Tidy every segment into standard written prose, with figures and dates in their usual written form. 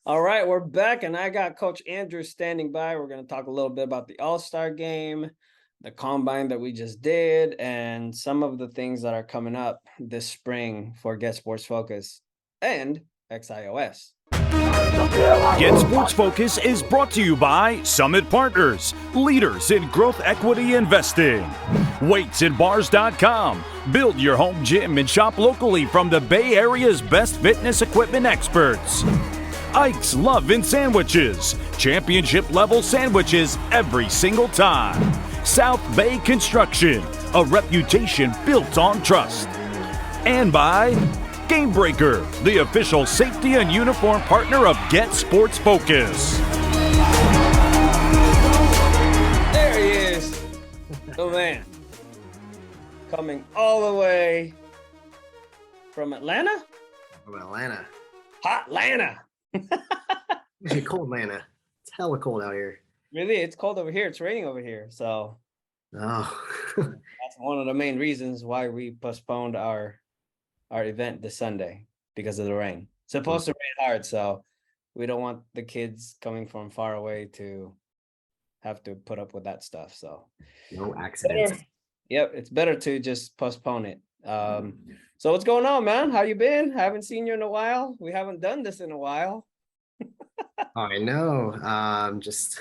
All right, we're back, and I got Coach Andrew standing by. We're going to talk a little bit about the All-Star game, the combine that we just did, and some of the things that are coming up this spring for Get Sports Focus and XIOS. Get Sports Focus is brought to you by Summit Partners, leaders in growth equity investing. Weightsandbars.com. Build your home gym and shop locally from the Bay Area's best fitness equipment experts. Ike's Love in Sandwiches. Championship level sandwiches every single time. South Bay Construction. A reputation built on trust. And by Game Breaker, the official safety and uniform partner of Get Sports Focus. There he is, the man, coming all the way from Atlanta? From Atlanta. Hot Atlanta. Actually, cold Atlanta. It's hella cold out here. Really, it's cold over here. It's raining over here. So Oh. that's one of the main reasons why we postponed our event this Sunday, because of the rain. It's supposed to rain hard, so we don't want the kids coming from far away to have to put up with that stuff. So No accidents. yep, it's better to just postpone it. So what's going on, man? How you been? I haven't seen you in a while. We haven't done this in a while. I know. Just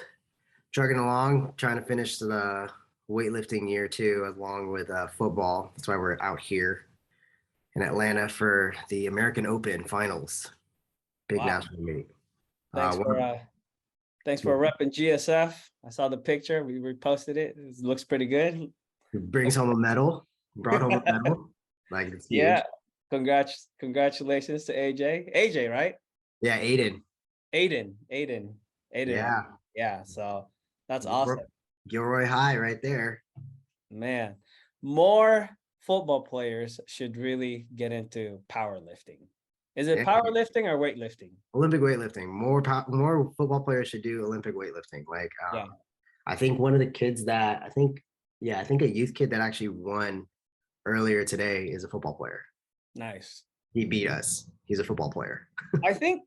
chugging along, trying to finish the weightlifting year too, along with football. That's why we're out here in Atlanta for the American Open finals. Big Wow. national meet. Thanks for repping GSF. I saw the picture. We reposted it. It looks pretty good. Brings home a medal. Brought home a medal. Like it's huge. Yeah. Congratulations to AJ. AJ, right? Yeah, Aiden. Aiden. Yeah. Yeah. So that's awesome. Gilroy High right there. Man, more football players should really get into powerlifting. Is it Yeah. powerlifting or weightlifting? Olympic weightlifting. More football players should do Olympic weightlifting. Like, Yeah. I think one of the kids that I think a youth kid that actually won earlier today is a football player. Nice. He beat us. He's a football player. I think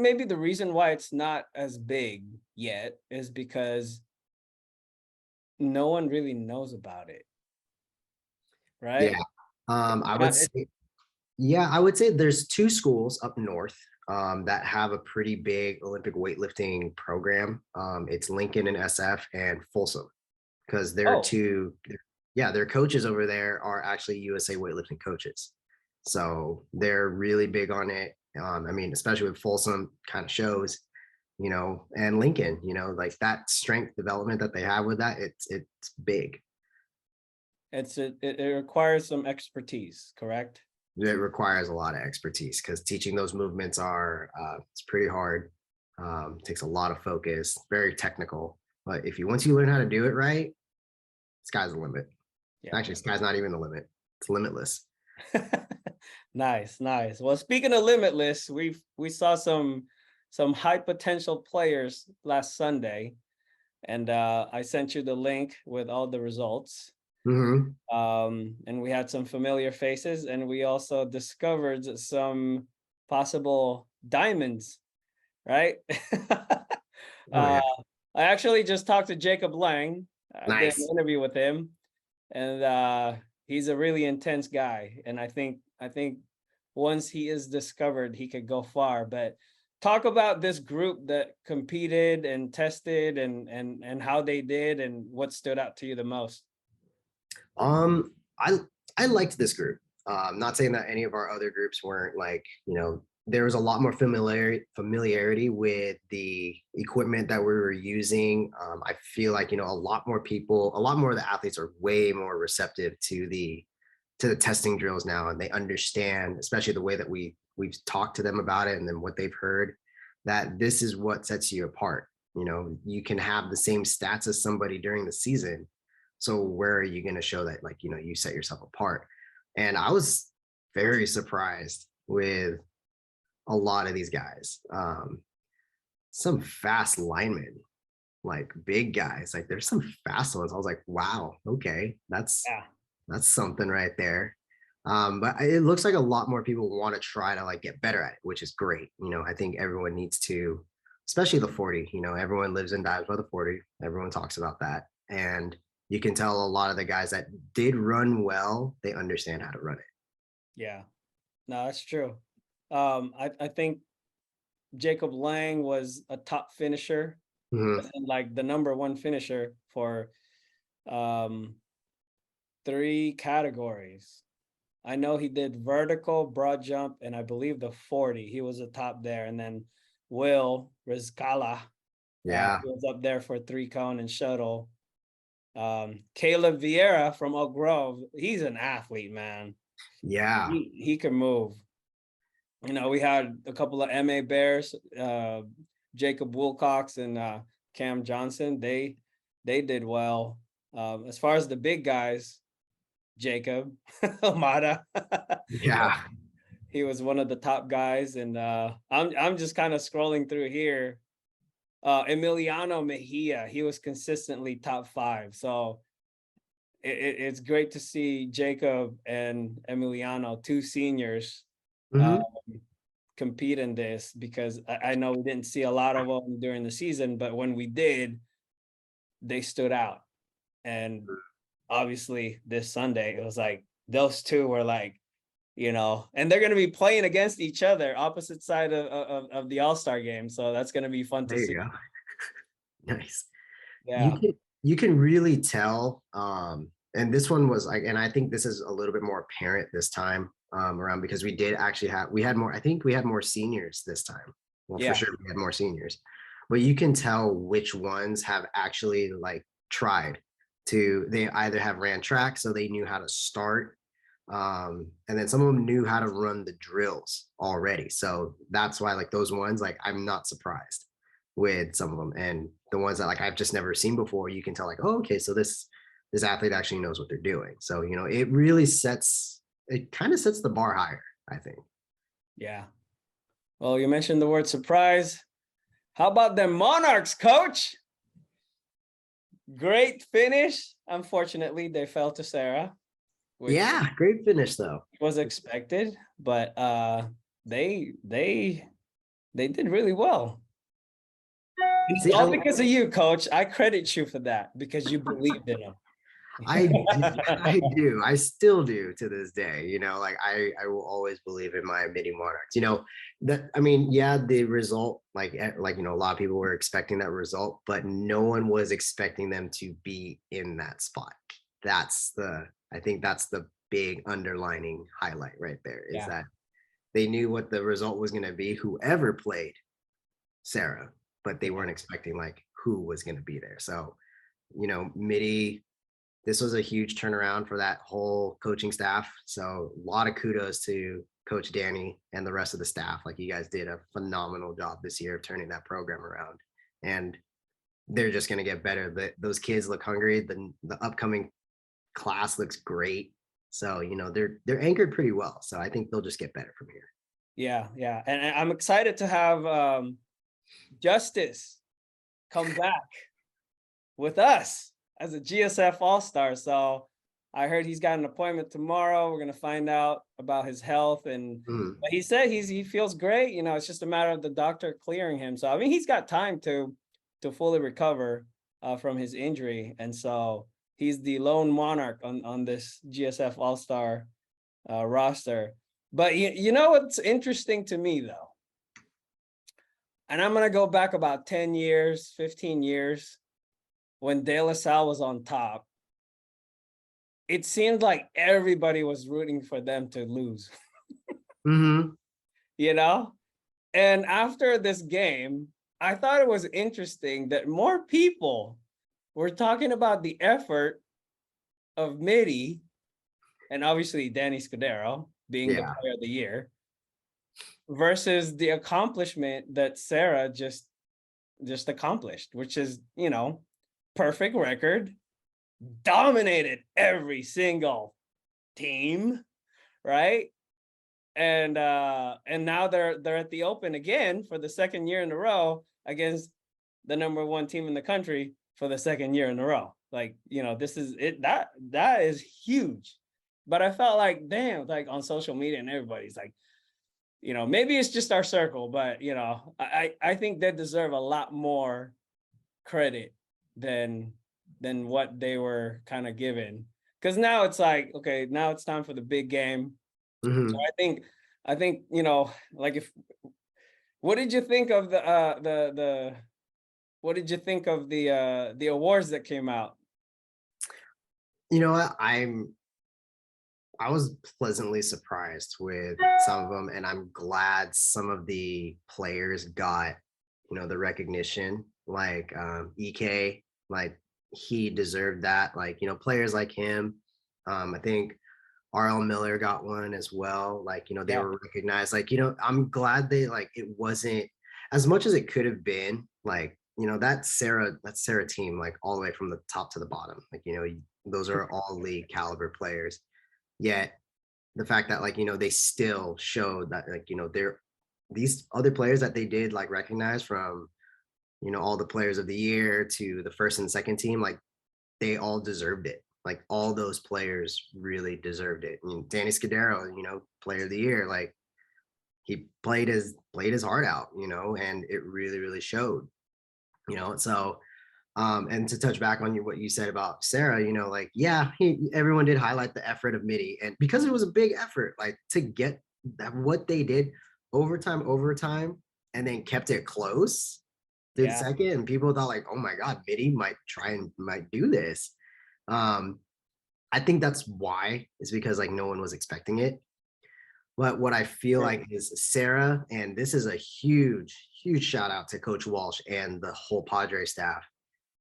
maybe the reason why it's not as big yet is because no one really knows about it. Right? Yeah. I would say there's two schools up north that have a pretty big Olympic weightlifting program. It's Lincoln and SF and Folsom, because their coaches over there are actually USA weightlifting coaches. So they're really big on it. I mean, especially with Folsom, kind of shows, and Lincoln, like that strength development that they have with that, it's big. It requires some expertise, correct? It requires a lot of expertise because teaching those movements it's pretty hard. Takes a lot of focus, very technical. But once you learn how to do it right, sky's the limit. Yeah. Actually, sky's not even the limit. It's limitless. Nice. Well, speaking of limitless, we saw some high potential players last Sunday, and I sent you the link with all the results. Mm-hmm. And we had some familiar faces, and we also discovered some possible diamonds, right? I actually just talked to Jacob Lang. I did an interview with him, and he's a really intense guy. And I think once he is discovered, he could go far. But talk about this group that competed and tested, and how they did, and what stood out to you the most. I liked this group. Not saying that any of our other groups weren't, like, there was a lot more familiarity with the equipment that we were using. I feel like, a lot more of the athletes are way more receptive to the testing drills now, and they understand, especially the way that we've talked to them about it, and then what they've heard, that this is what sets you apart. You can have the same stats as somebody during the season. So where are you going to show that, like, you set yourself apart? And I was very surprised with a lot of these guys. Some fast linemen, like big guys, like there's some fast ones. I was like, wow, okay, that's something right there. But it looks like a lot more people want to try to like get better at it, which is great. I think everyone needs to, especially the 40. Everyone lives and dies by the 40. Everyone talks about that. And you can tell a lot of the guys that did run well, they understand how to run it. Yeah, no, that's true. I think Jacob Lang was a top finisher, Mhm. and like the number one finisher for um 3 categories. I know he did vertical, broad jump, and I believe the 40. He was a top there. And then Will Rizkala, Yeah. he was up there for 3 cone and shuttle. Caleb Vieira from Oak Grove, he's an athlete, man. Yeah. He can move. We had a couple of MA Bears, Jacob Wilcox and Cam Johnson. They did well. As far as the big guys, Jacob Amada, Yeah. he was one of the top guys, and I'm just kind of scrolling through here. Emiliano Mejia, he was consistently top 5. So it's great to see Jacob and Emiliano, 2 seniors, Mhm. compete in this, because I know we didn't see a lot of them during the season, but when we did, they stood out. And obviously this Sunday, it was like those 2 were like, and they're going to be playing against each other, opposite side of the All-Star game. So that's going to be fun to There you see. go. Nice. You Yeah. can you can really tell, and this one was like, and I think this is a little bit more apparent this time around, because we had more, I think we had more seniors this time. Well, for Yeah. sure we had more seniors, but you can tell which ones have actually like tried to, they either have ran track, so they knew how to start, and then some of them knew how to run the drills already. So that's why like those ones, like I'm not surprised with some of them, and the ones that like I've just never seen before, you can tell like, oh, okay, so this athlete actually knows what they're doing. So it kind of sets the bar higher, I think. Yeah. Well, you mentioned the word surprise. How about them Monarchs, coach? Great finish. Unfortunately, they fell to Serra, which Yeah, great finish though. was expected, but they they they did really well. It's See, all because of you, coach. I credit you for that, because you believed in them. I still do to this day. Like I will always believe in my Mitty Monarchs. That, I mean, yeah, the result, like a lot of people were expecting that result, but no one was expecting them to be in that spot. I think that's the big underlining highlight right there, is Yeah. that they knew what the result was going to be, whoever played Serra, but they weren't expecting like who was going to be there. So, Mitty, this was a huge turnaround for that whole coaching staff. So a lot of kudos to Coach Danny and the rest of the staff. Like, you guys did a phenomenal job this year of turning that program around, and they're just going to get better. Those kids look hungry. The upcoming class looks great. So they're anchored pretty well. So I think they'll just get better from here. Yeah. And I'm excited to have Justice come back with us as a GSF All-Star. So I heard he's got an appointment tomorrow. We're going to find out about his health. And he said he feels great. It's just a matter of the doctor clearing him. So, I mean, he's got time to fully recover from his injury. And so he's the lone monarch on this GSF All-Star roster. But you know what's interesting to me, though? And I'm going to go back about 10 years, 15 years, when De La Salle was on top. It seemed like everybody was rooting for them to lose. Mm-hmm. And after this game, I thought it was interesting that more people were talking about the effort of Mitty, and obviously Danny Scudero being the player of the year, versus the accomplishment that Serra just accomplished, which is, perfect record, dominated every single team, right? And now they're at the Open again for the second year in a row against the number 1 team in the country for the second year in a row. Like, this is it. That is huge. but I felt like, damn, like on social media and everybody's like, maybe it's just our circle, but I think they deserve a lot more credit than what they were kind of given. Because now it's like, okay, now it's time for the big game. So Mhm. I think like if what did you think of the what did you think of the awards that came out? You know what? I was pleasantly surprised with some of them, and I'm glad some of the players got, the recognition. Like EK, like he deserved that. Like, players like him. I think RL Miller got one as well. Like, they Yeah, were recognized. Like, I'm glad they like it wasn't as much as it could have been. Like, that Serra team, like all the way from the top to the bottom. Like, those are all league caliber players. Yet the fact that like, they still showed that like, they're these other players that they did like recognize from, all the players of the year to the first and second team, like they all deserved it. Like all those players really deserved it. I mean, Danny Scudero, player of the year, like he played his heart out, and it really, really showed, so and to touch back on what you said about Serra, like, yeah, everyone did highlight the effort of Mitty. And because it was a big effort, like to get that, what they did overtime, and then kept it close to the yeah, second. And people thought, like, oh my God, Mitty might do this. Um, I think that's why, is because like no one was expecting it. But what I feel true. like is Serra, and this is a huge, huge shout out to Coach Walsh and the whole Padre staff.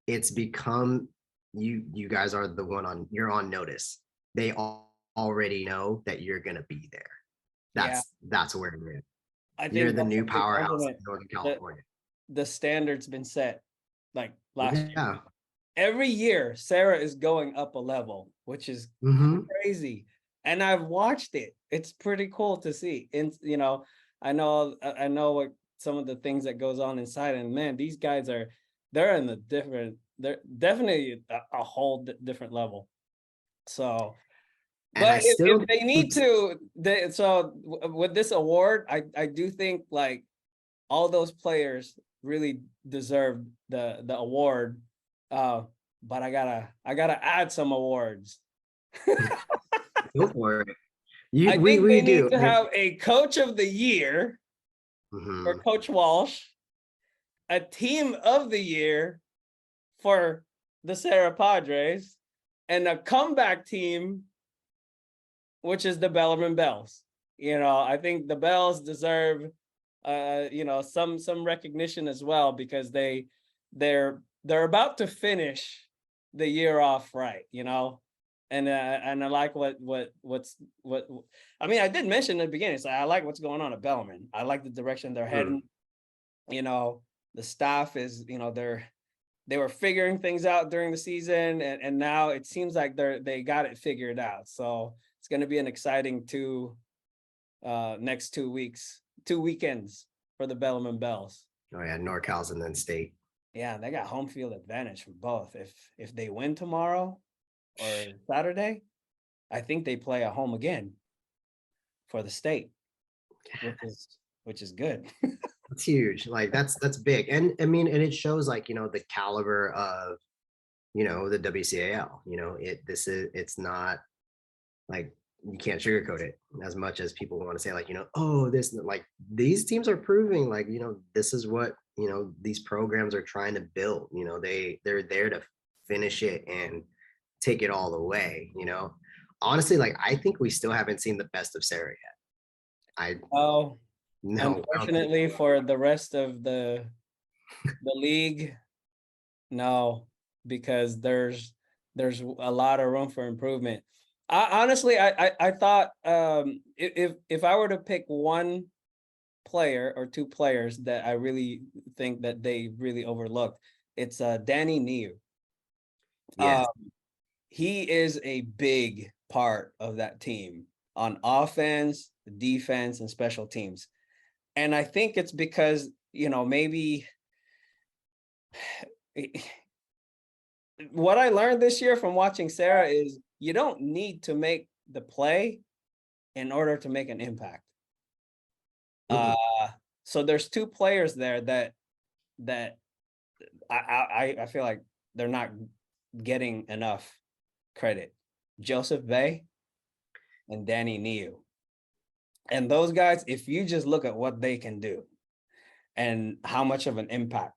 It's become, you guys are the one you're on notice. They all already know that you're gonna be there. Yeah, That's where you're in. I You're think the that's a new big powerhouse of compliment. Northern The California. the standard's been set like last year. Yeah. Every year, Sarah is going up a level, which is Hmm. crazy. And I've watched it. It's pretty cool to see. And I know what some of the things that goes on inside. And man, these guys they're in the different. They're definitely a whole different level. So, And but I if still they need think, to, with this award, I do think like all those players really deserve the award. Uh, but I gotta add some awards. go for it. I think We they need do. to have a coach of the year for Mhm. Coach Walsh, a team of the year for the Serra Padres, and a comeback team, which is the Bellarmine Bells. I think the Bells deserve some recognition as well, because they're about to finish the year off right, and I like what I mean. I did mention in the beginning, so I like what's going on at Bellarmine. I like the direction they're Mhm. heading. The staff is, they were figuring things out during the season, and now it seems like they got it figured out. So it's going to be an exciting next 2 weeks, 2 weekends for the Bellarmine Bells. Oh yeah, NorCal's and then state. Yeah, they got home field advantage for both. If they win tomorrow or Saturday, I think they play at home again for the state, which is good. It's huge. Like that's big. And I mean, and it shows like, the caliber of, the WCAL. It's not like, you can't sugarcoat it as much as people want to say, like, oh, this, like these teams are proving like, this is what, these programs are trying to build. They're there to finish it and take it all the way. Honestly, like I think we still haven't seen the best of Sarah yet. I Oh, No, I don't think. unfortunately for the rest of the league, no, because there's a lot of room for improvement. I thought, if I were to pick one player or two players that I really think that they really overlooked, it's Danny Niu. Yes. He is a big part of that team on offense, defense, and special teams. And I think it's because, maybe what I learned this year from watching Sarah is you don't need to make the play in order to make an impact. Mhm. So there's two players there that I feel like they're not getting enough credit. Joseph Bay and Danny Niu. And those guys, if you just look at what they can do and how much of an impact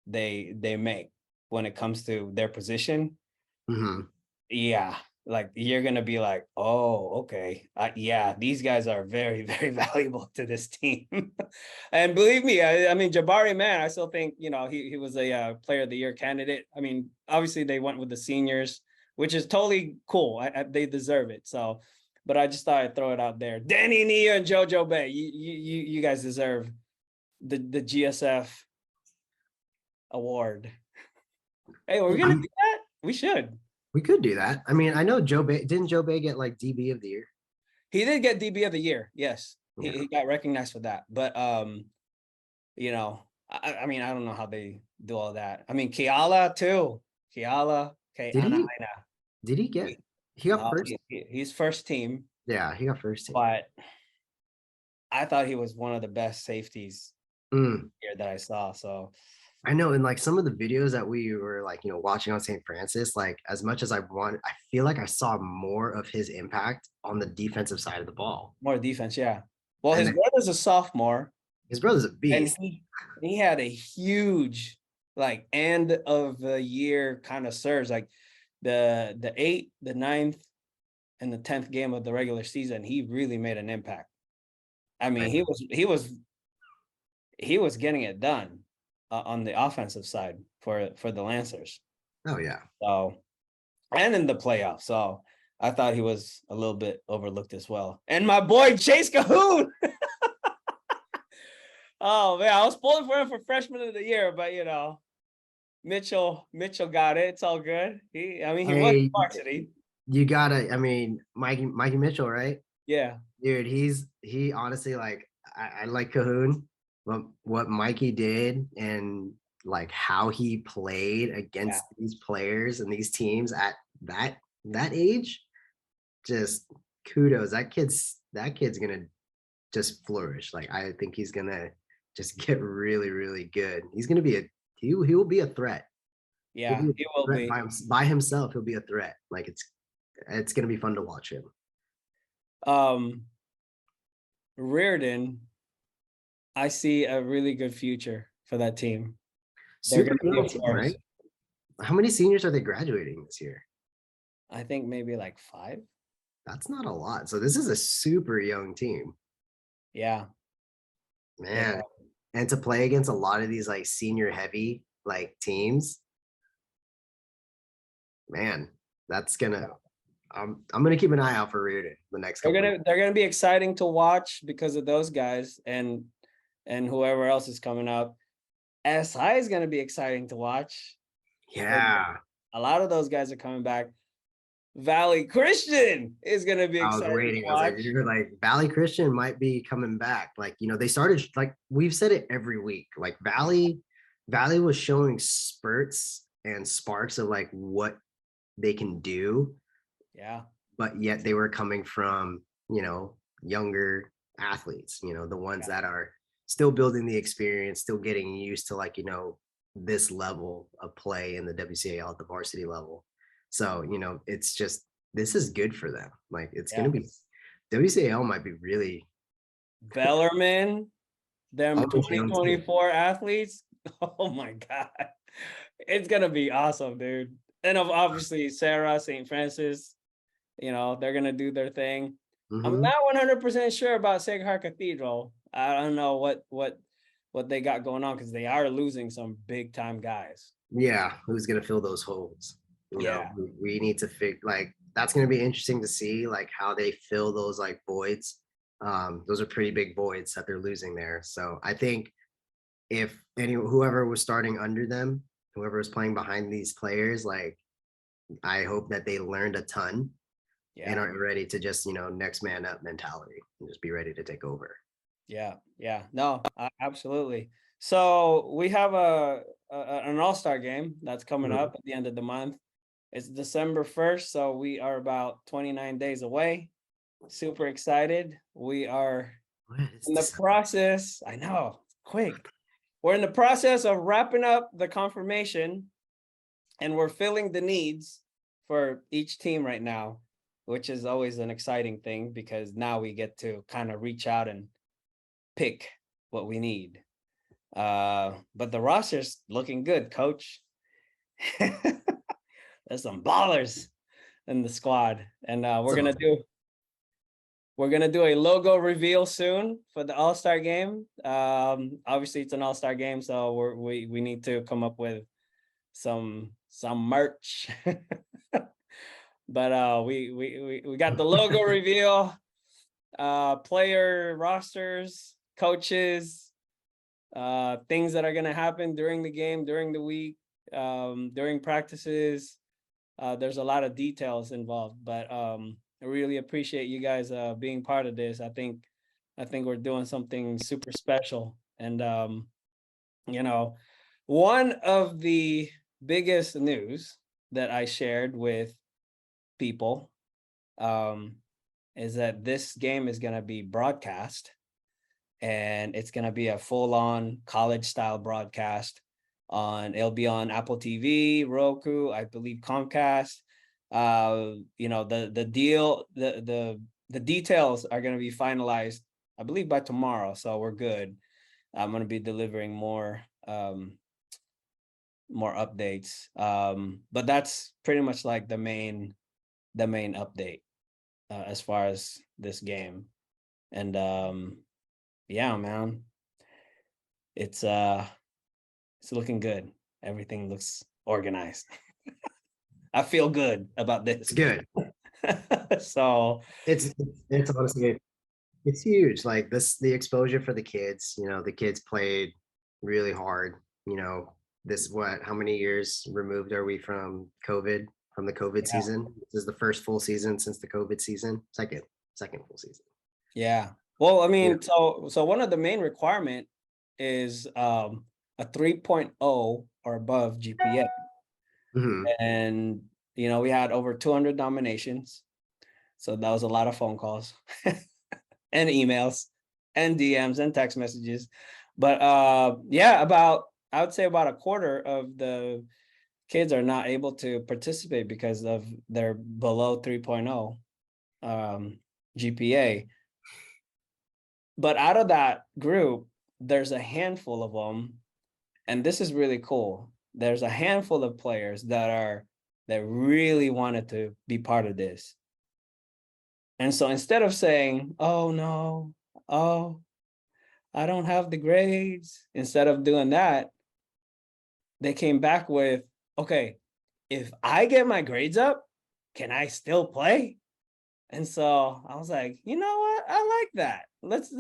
they make when it comes to their position, Mhm. yeah, like you're gonna be like, oh, okay, yeah, these guys are very, very valuable to this team. And believe me, I mean, Jabari, man, I still think he was a Player of the Year candidate. I mean, obviously they went with the seniors, which is totally cool. They deserve it. So, but I just thought I'd throw it out there. Danny Nia and JoJo Bay, you guys deserve the GSF award. Hey, we're gonna do that. We should. We could do that. I mean, I know Joe Bay, didn't Joe Bay get like DB of the year? He did get DB of the year. Yes, Yeah. he got recognized for that. But I mean, I don't know how they do all that. I mean, Keala too. Keala, Did he? Keannaina. Did he get? He got No, first. he's first team, Yeah, he got first team. but I thought he was one of the best safeties Mm. here that I saw. So I know, and like some of the videos that we were like, watching on St. Francis, like as much as I feel like I saw more of his impact on the defensive side of the ball. more defense, yeah. Well, And his then brother's a sophomore, his brother's a and beast. he had a huge like end of the year kind of surge, like the 8th, the 9th, and the 10th game of the regular season. He really made an impact. I mean, he was getting it done on the offensive side for the Lancers. Oh yeah. So, and in the playoffs. So I thought he was a little bit overlooked as well. And my boy Chase Cahoon. Oh man, I was pulling for him for freshman of the year, but Mitchell got it. It's all good. He was varsity. You gotta, I mean, Mikey Mitchell, right? Yeah. Dude, he honestly, like, I like Cahoon, but what Mikey did and like how he played against these players and these teams at that age, just kudos. That kid's gonna just flourish. Like I think he's gonna just get really, really good. He's gonna be he will be a threat. Yeah, he will be. By himself, he'll be a threat. Like it's gonna be fun to watch him. Reardon, I see a really good future for that team. Super young team, right? How many seniors are they graduating this year? I think maybe like 5. That's not a lot. So this is a super young team. Yeah. Man. Yeah. And to play against a lot of these like senior heavy like teams, man, that's gonna I'm gonna keep an eye out for Reardon the next couple. They're gonna be exciting to watch because of those guys and whoever else is coming up. SI is gonna be exciting to watch. Yeah. A lot of those guys are coming back. Valley Christian is gonna be exciting. I was waiting. I was like, you're like Valley Christian might be coming back. Like, they started, like we've said it every week. Like Valley was showing spurts and sparks of like what they can do. Yeah. But yet they were coming from, younger athletes, the ones that are still building the experience, still getting used to like, this level of play in the WCAL at the varsity level. So, it's just, this is good for them. Like it's going to be, WCAL might be really. Bellarmine, them 2024 athletes. Oh my God. It's going to be awesome, dude. And obviously Serra, St. Francis, they're going to do their thing. Mm-hmm. I'm not 100% sure about Sacred Heart Cathedral. I don't know what they got going on because they are losing some big time guys. Yeah. Who's going to fill those holes? You know, we need to like, that's going to be interesting to see like how they fill those like voids. Those are pretty big voids that they're losing there. So I think if whoever was starting under them, whoever was playing behind these players, like I hope that they learned a ton and are ready to just, next man up mentality and just be ready to take over. Yeah. No, absolutely. So we have an all-star game that's coming up at the end of the month. It's December 1st, so we are about 29 days away. super excited. We are Man, it's in the December. process. I know, quick. We're in the process of wrapping up the confirmation, and we're filling the needs for each team right now, which is always an exciting thing because now we get to kind of reach out and pick what we need. But the roster's looking good, coach. There's some ballers in the squad, and we're gonna do a logo reveal soon for the All-Star game. Obviously, it's an All-Star game, so we need to come up with some merch. But we got the logo reveal, player rosters, coaches, things that are gonna happen during the game, during the week, during practices. There's a lot of details involved, but I really appreciate you guys being part of this. I think we're doing something super special. And you know, one of the biggest news that I shared with people is that this game is going to be broadcast, and it's going to be a full-on college style broadcast. It'll be on Apple TV, Roku, I believe Comcast. The deal, the details are going to be finalized, I believe, by tomorrow, so we're good. I'm going to be delivering more updates, but that's pretty much like the main update as far as this game. And yeah, man, it's looking good. Everything looks organized. I feel good about this. It's good. So It's honestly, it's huge. Like the exposure for the kids, the kids played really hard. How many years removed are we from COVID, from the COVID yeah, season? This is the first full season since the COVID season. Second full season. yeah. Well, I You mean, so one of the main requirement is a 3.0 or above GPA. Mhm. And we had over 200 nominations. So that was a lot of phone calls and emails and DMs and text messages. But yeah, I would say about a quarter of the kids are not able to participate because of their below 3.0 GPA. But out of that group, there's a handful of them, and this is really cool. There's a handful of players that really wanted to be part of this. And so instead of saying, "Oh no, oh, I don't have the grades," instead of doing that, they came back with, "Okay, if I get my grades up, can I still play?" And so I was like, "You know what? I like that. Let's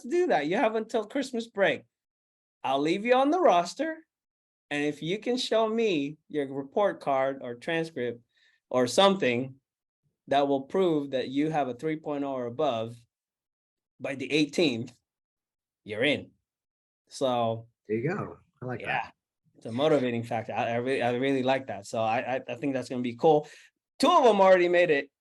do that. You have until Christmas break. I'll leave you on the roster, and if you can show me your report card or transcript or something that will prove that you have a 3.0 or above by the 18th, you're in." So There you go. I like that. yeah, it's a motivating factor. I really like that. So I think that's gonna be cool. Two of them already made it.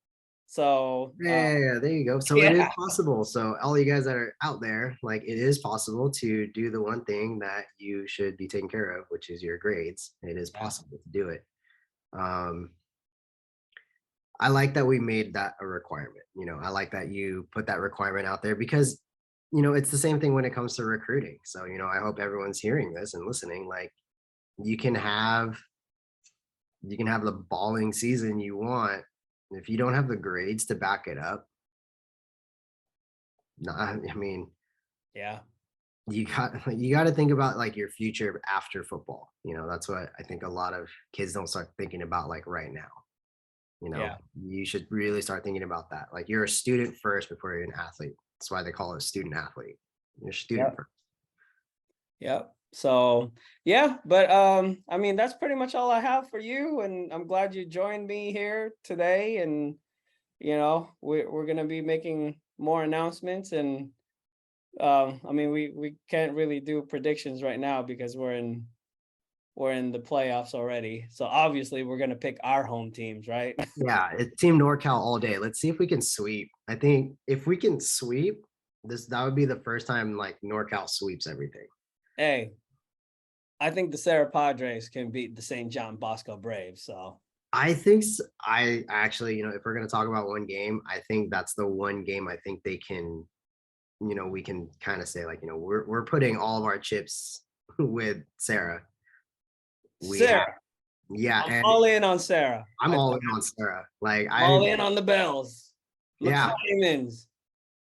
So Yeah, there you go. So it is yeah, possible. So all you guys that are out there, like it is possible to do the one thing that you should be taking care of, which is your grades. It is yeah, possible to do it. Um, I like that we made that a requirement. I like that you put that requirement out there because, it's the same thing when it comes to recruiting. So, I hope everyone's hearing this and listening. Like you can have the balling season you want. If you don't have the grades to back it up, nah, I mean, yeah, you got to think about like your future after football. That's what I think a lot of kids don't start thinking about like right now. yeah, You should really start thinking about that. Like you're a student first before you're an athlete. That's why they call it student athlete. You're a yeah, student first. yeah. So yeah, but I mean that's pretty much all I have for you, and I'm glad you joined me here today. And we're gonna be making more announcements, and I mean we can't really do predictions right now because we're in we're in the playoffs already. So obviously we're gonna pick our home teams, right? Yeah, it's Team NorCal all day. Let's see if we can sweep. I think if we can sweep that would be the first time like NorCal sweeps everything. Hey, I think the Serra Padres can beat the St. John Bosco Braves. So I actually, if we're gonna talk about one game, I think that's the one game I think they can, we can kind of say like, we're putting all of our chips with Serra. Serra. Yeah, I'm and all in on Serra. I'm all in on Serra. Like all in on the Bells. Yeah. McClaimans.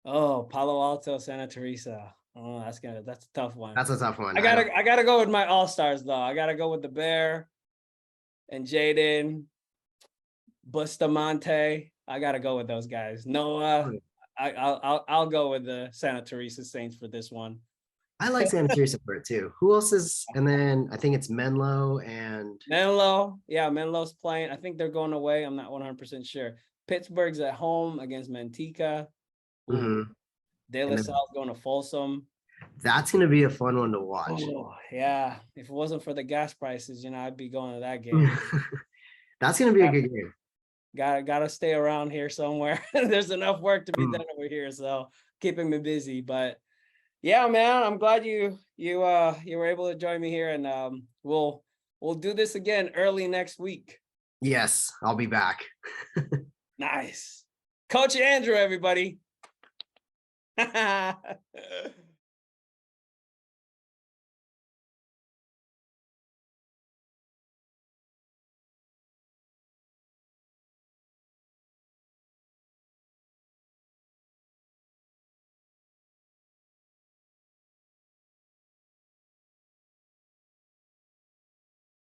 Oh, Palo Alto, Santa Teresa. Oh, that's a tough one. That's a tough one. I gotta go with my all-stars though. I gotta go with the Bear and Jaden, Bustamante. I gotta go with those guys. Noah. I'll go with the Santa Teresa Saints for this one. I like Santa Teresa for it too. Who else is? And then I think it's Menlo and Menlo. Yeah, Menlo's playing. I think they're going away. I'm not 100% sure. Pittsburgh's at home against Manteca. De La Salle's going to Folsom. That's going to be a fun one to watch. Oh, yeah. If it wasn't for the gas prices, I'd be going to that game. That's going to be a good game. Gotta stay around here somewhere. There's enough work to be done over here, so keeping me busy. But yeah, man, I'm glad you were able to join me here, and we'll do this again early next week. Yes, I'll be back. Nice. Coach Andrew, everybody.